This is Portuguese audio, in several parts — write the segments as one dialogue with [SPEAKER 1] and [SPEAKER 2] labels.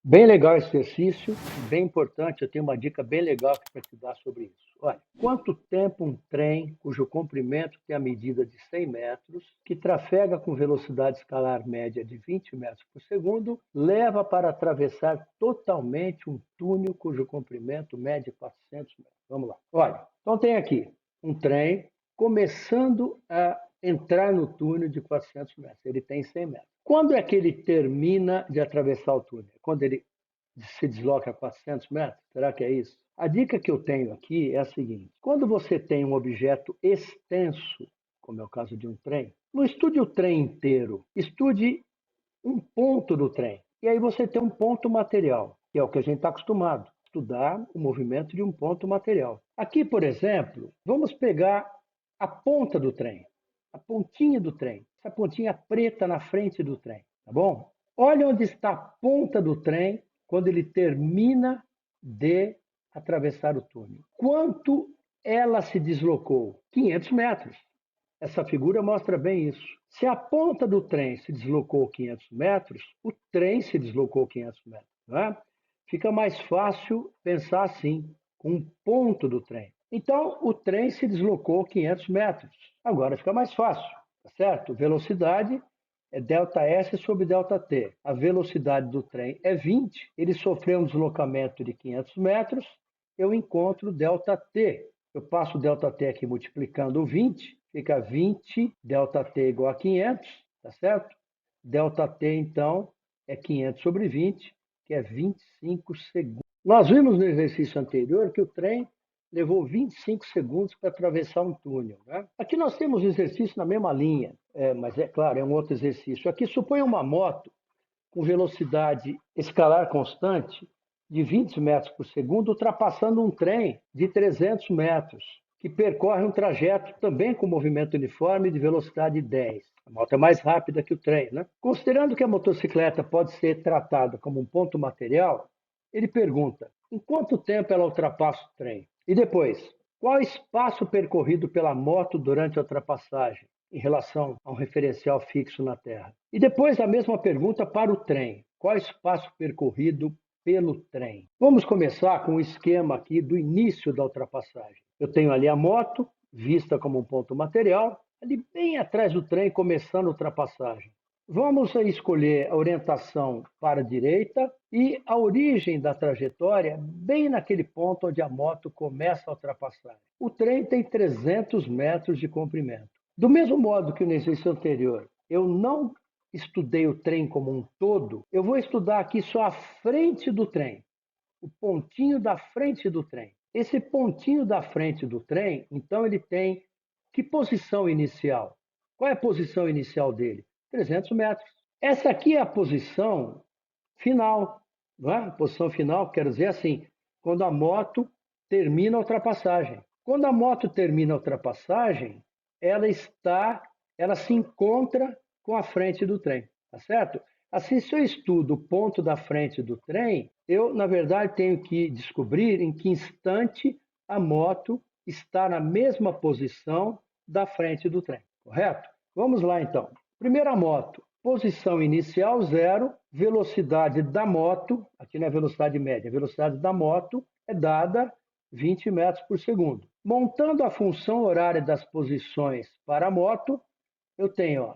[SPEAKER 1] Bem legal esse exercício, bem importante, eu tenho uma dica bem legal para te dar sobre isso. Olha, quanto tempo um trem cujo comprimento tem a medida de 100 metros, que trafega com velocidade escalar média de 20 metros por segundo, leva para atravessar totalmente um túnel cujo comprimento mede 400 metros? Vamos lá. Olha, então tem aqui um trem começando a entrar no túnel de 400 metros, ele tem 100 metros. Quando é que ele termina de atravessar o túnel? Quando ele se desloca a 400 metros? Será que é isso? A dica que eu tenho aqui é a seguinte: quando você tem um objeto extenso, como é o caso de um trem, não estude o trem inteiro, estude um ponto do trem. E aí você tem um ponto material, que é o que a gente está acostumado, estudar o movimento de um ponto material. Aqui, por exemplo, vamos pegar a ponta do trem, a pontinha do trem, essa pontinha preta na frente do trem, tá bom? Olha onde está a ponta do trem quando ele termina de atravessar o túnel. Quanto ela se deslocou? 500 metros. Essa figura mostra bem isso. Se a ponta do trem se deslocou 500 metros, o trem se deslocou 500 metros. Não é? Fica mais fácil pensar assim, com um ponto do trem. Então, o trem se deslocou 500 metros. Agora fica mais fácil, tá certo? Velocidade é ΔS sobre ΔT. A velocidade do trem é 20, ele sofreu um deslocamento de 500 metros, eu encontro ΔT. Eu passo o ΔT aqui multiplicando o 20, fica 20, ΔT igual a 500, tá certo? ΔT, então, é 500 sobre 20, que é 25 segundos. Nós vimos no exercício anterior que o trem levou 25 segundos para atravessar um túnel. Né? Aqui nós temos um exercício na mesma linha, mas é claro, é um outro exercício. Aqui suponha uma moto com velocidade escalar constante de 20 metros por segundo, ultrapassando um trem de 300 metros, que percorre um trajeto também com movimento uniforme de velocidade 10. A moto é mais rápida que o trem, né? Considerando que a motocicleta pode ser tratada como um ponto material, ele pergunta: em quanto tempo ela ultrapassa o trem? E depois, qual o espaço percorrido pela moto durante a ultrapassagem em relação a um referencial fixo na Terra? E depois a mesma pergunta para o trem: qual o espaço percorrido pelo trem? Vamos começar com o esquema aqui do início da ultrapassagem. Eu tenho ali a moto, vista como um ponto material, ali bem atrás do trem, começando a ultrapassagem. Vamos escolher a orientação para a direita e a origem da trajetória bem naquele ponto onde a moto começa a ultrapassagem. O trem tem 300 metros de comprimento. Do mesmo modo que no exercício anterior, eu não estudei o trem como um todo, eu vou estudar aqui só a frente do trem, o pontinho da frente do trem. Esse pontinho da frente do trem, então, ele tem que posição inicial? Qual é a posição inicial dele? 300 metros. Essa aqui é a posição final, não é? A posição final quer dizer assim, quando a moto termina a ultrapassagem. Quando a moto termina a ultrapassagem, ela se encontra com a frente do trem, tá certo? Assim, se eu estudo o ponto da frente do trem, eu, na verdade, tenho que descobrir em que instante a moto está na mesma posição da frente do trem, correto? Vamos lá, então. Primeira moto, posição inicial 0, velocidade da moto, aqui não é velocidade média, a velocidade da moto é dada 20 metros por segundo. Montando a função horária das posições para a moto, eu tenho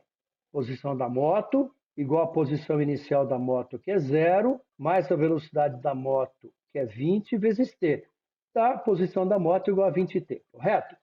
[SPEAKER 1] posição da moto igual a posição inicial da moto, que é 0, mais a velocidade da moto, que é 20, vezes t. Tá? Posição da moto igual a 20t, correto?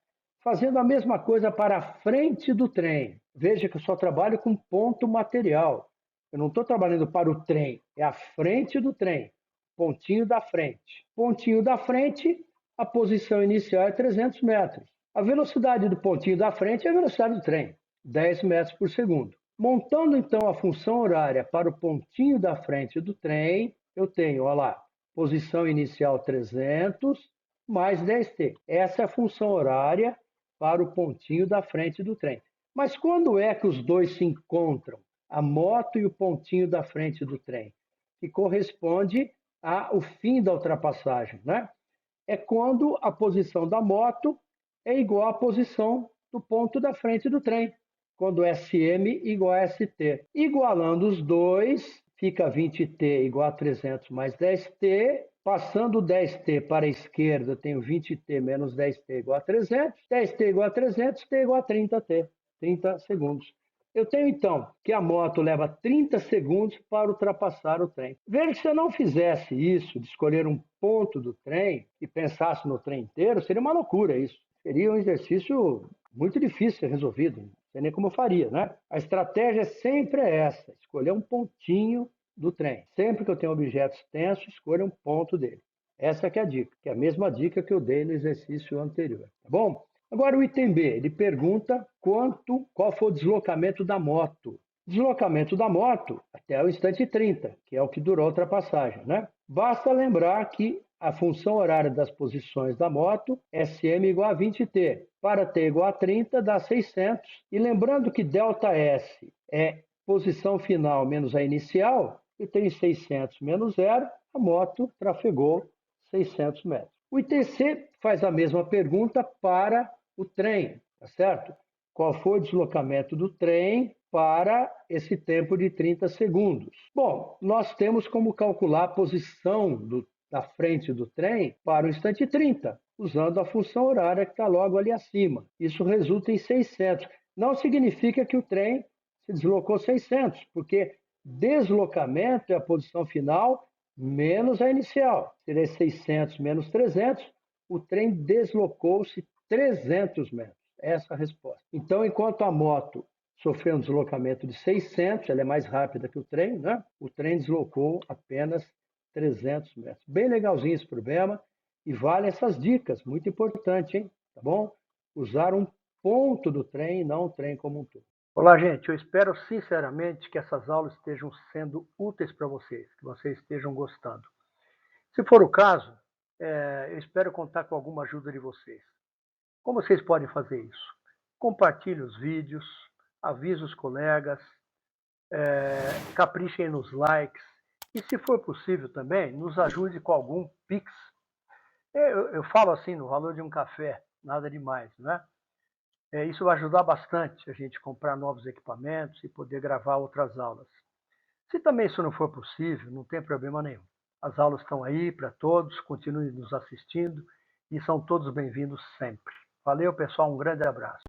[SPEAKER 1] Fazendo a mesma coisa para a frente do trem. Veja que eu só trabalho com ponto material. Eu não estou trabalhando para o trem, é a frente do trem. Pontinho da frente. Pontinho da frente, a posição inicial é 300 metros. A velocidade do pontinho da frente é a velocidade do trem, 10 metros por segundo. Montando então a função horária para o pontinho da frente do trem, eu tenho, olha lá, posição inicial 300 mais 10t. Essa é a função horária para o pontinho da frente do trem. Mas quando é que os dois se encontram? A moto e o pontinho da frente do trem, que corresponde ao fim da ultrapassagem, né? É quando a posição da moto é igual à posição do ponto da frente do trem, quando SM igual a ST. Igualando os dois, fica 20t igual a 300 mais 10t. Passando o 10t para a esquerda, eu tenho 20t menos 10t igual a 300. 10t igual a 300, t igual a 30t, 30 segundos. Eu tenho, então, que a moto leva 30 segundos para ultrapassar o trem. Veja que se eu não fizesse isso, de escolher um ponto do trem e pensasse no trem inteiro, seria uma loucura isso. Seria um exercício muito difícil de ser resolvido. Não sei nem como eu faria, né? A estratégia sempre é essa, escolher um pontinho do trem. Sempre que eu tenho objetos tensos, escolha um ponto dele. Essa que é a dica, que é a mesma dica que eu dei no exercício anterior, tá bom? Agora o item B, ele pergunta qual foi o deslocamento da moto. Deslocamento da moto até o instante 30, que é o que durou a ultrapassagem, né? Basta lembrar que a função horária das posições da moto é SM igual a 20t. Para t igual a 30 dá 600. E lembrando que ΔS é posição final menos a inicial, eu tenho 600 menos 0, a moto trafegou 600 metros. O ITC faz a mesma pergunta para o trem, tá certo? Qual foi o deslocamento do trem para esse tempo de 30 segundos? Bom, nós temos como calcular a posição da frente do trem para o instante 30, usando a função horária que está logo ali acima. Isso resulta em 600. Não significa que o trem se deslocou 600, porque deslocamento é a posição final menos a inicial. Seria 600 menos 300, o trem deslocou-se 300 metros. Essa é a resposta. Então, enquanto a moto sofreu um deslocamento de 600, ela é mais rápida que o trem, né? O trem deslocou apenas 300 metros. Bem legalzinho esse problema e vale essas dicas, muito importante, hein? Tá bom? Usar um ponto do trem e não o trem como um todo. Olá, gente. Eu espero sinceramente que essas aulas estejam sendo úteis para vocês, que vocês estejam gostando. Se for o caso, eu espero contar com alguma ajuda de vocês. Como vocês podem fazer isso? Compartilhe os vídeos, avise os colegas, caprichem nos likes e, se for possível também, nos ajude com algum Pix. Eu falo assim, no valor de um café, nada demais, né? Isso vai ajudar bastante a gente comprar novos equipamentos e poder gravar outras aulas. Se também isso não for possível, não tem problema nenhum. As aulas estão aí para todos, continuem nos assistindo e são todos bem-vindos sempre. Valeu, pessoal, um grande abraço.